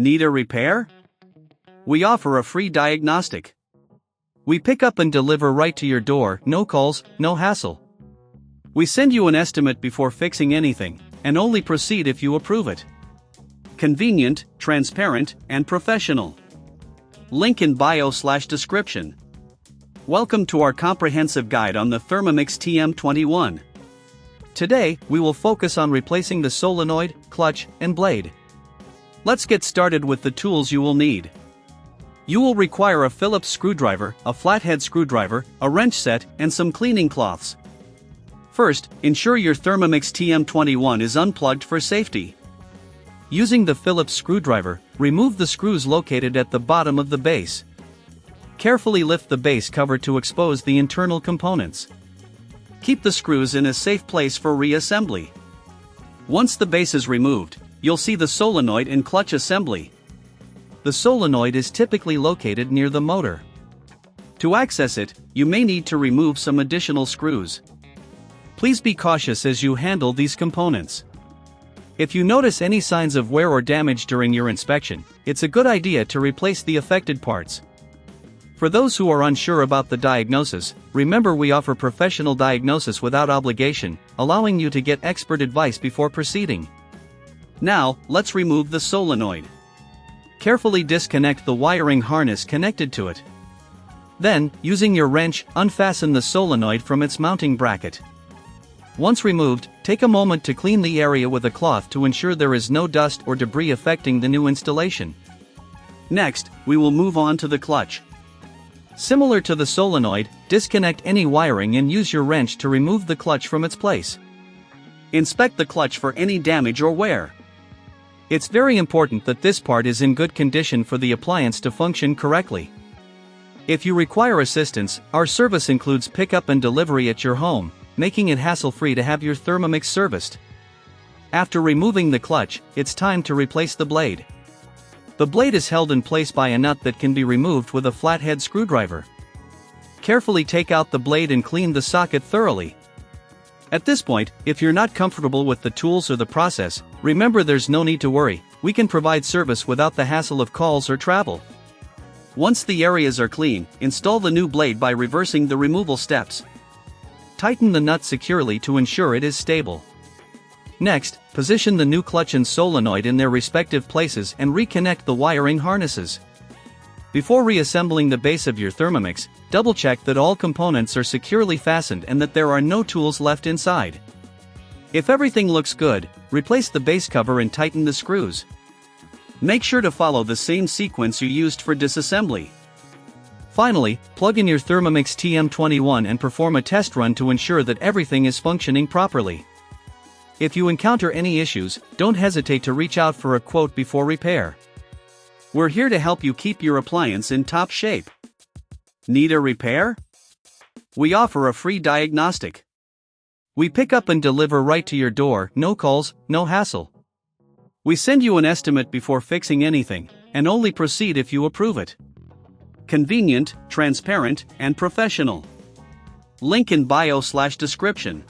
Need a repair? We offer a free diagnostic. We pick up and deliver right to your door, no calls, no hassle. We send you an estimate before fixing anything, and only proceed if you approve it. Convenient, transparent, and professional. Link in bio/description. Welcome to our comprehensive guide on the Thermomix TM21. Today, we will focus on replacing the solenoid, clutch, and blade. Let's get started with the tools you will need. You will require a Phillips screwdriver, a flathead screwdriver, a wrench set, and some cleaning cloths. First, ensure your Thermomix TM21 is unplugged for safety. Using the Phillips screwdriver, remove the screws located at the bottom of the base. Carefully lift the base cover to expose the internal components. Keep the screws in a safe place for reassembly. Once the base is removed, you'll see the solenoid and clutch assembly. The solenoid is typically located near the motor. To access it, you may need to remove some additional screws. Please be cautious as you handle these components. If you notice any signs of wear or damage during your inspection, it's a good idea to replace the affected parts. For those who are unsure about the diagnosis, remember we offer professional diagnosis without obligation, allowing you to get expert advice before proceeding. Now, let's remove the solenoid. Carefully disconnect the wiring harness connected to it. Then, using your wrench, unfasten the solenoid from its mounting bracket. Once removed, take a moment to clean the area with a cloth to ensure there is no dust or debris affecting the new installation. Next, we will move on to the clutch. Similar to the solenoid, disconnect any wiring and use your wrench to remove the clutch from its place. Inspect the clutch for any damage or wear. It's very important that this part is in good condition for the appliance to function correctly. If you require assistance, our service includes pickup and delivery at your home, making it hassle-free to have your Thermomix serviced. After removing the clutch, it's time to replace the blade. The blade is held in place by a nut that can be removed with a flathead screwdriver. Carefully take out the blade and clean the socket thoroughly. At this point, if you're not comfortable with the tools or the process, remember there's no need to worry, we can provide service without the hassle of calls or travel. Once the areas are clean, install the new blade by reversing the removal steps. Tighten the nut securely to ensure it is stable. Next, position the new clutch and solenoid in their respective places and reconnect the wiring harnesses. Before reassembling the base of your Thermomix, double-check that all components are securely fastened and that there are no tools left inside. If everything looks good, replace the base cover and tighten the screws. Make sure to follow the same sequence you used for disassembly. Finally, plug in your Thermomix TM21 and perform a test run to ensure that everything is functioning properly. If you encounter any issues, don't hesitate to reach out for a quote before repair. We're here to help you keep your appliance in top shape. Need a repair? We offer a free diagnostic. We pick up and deliver right to your door, no calls, no hassle. We send you an estimate before fixing anything, and only proceed if you approve it. Convenient, transparent, and professional. Link in bio/description.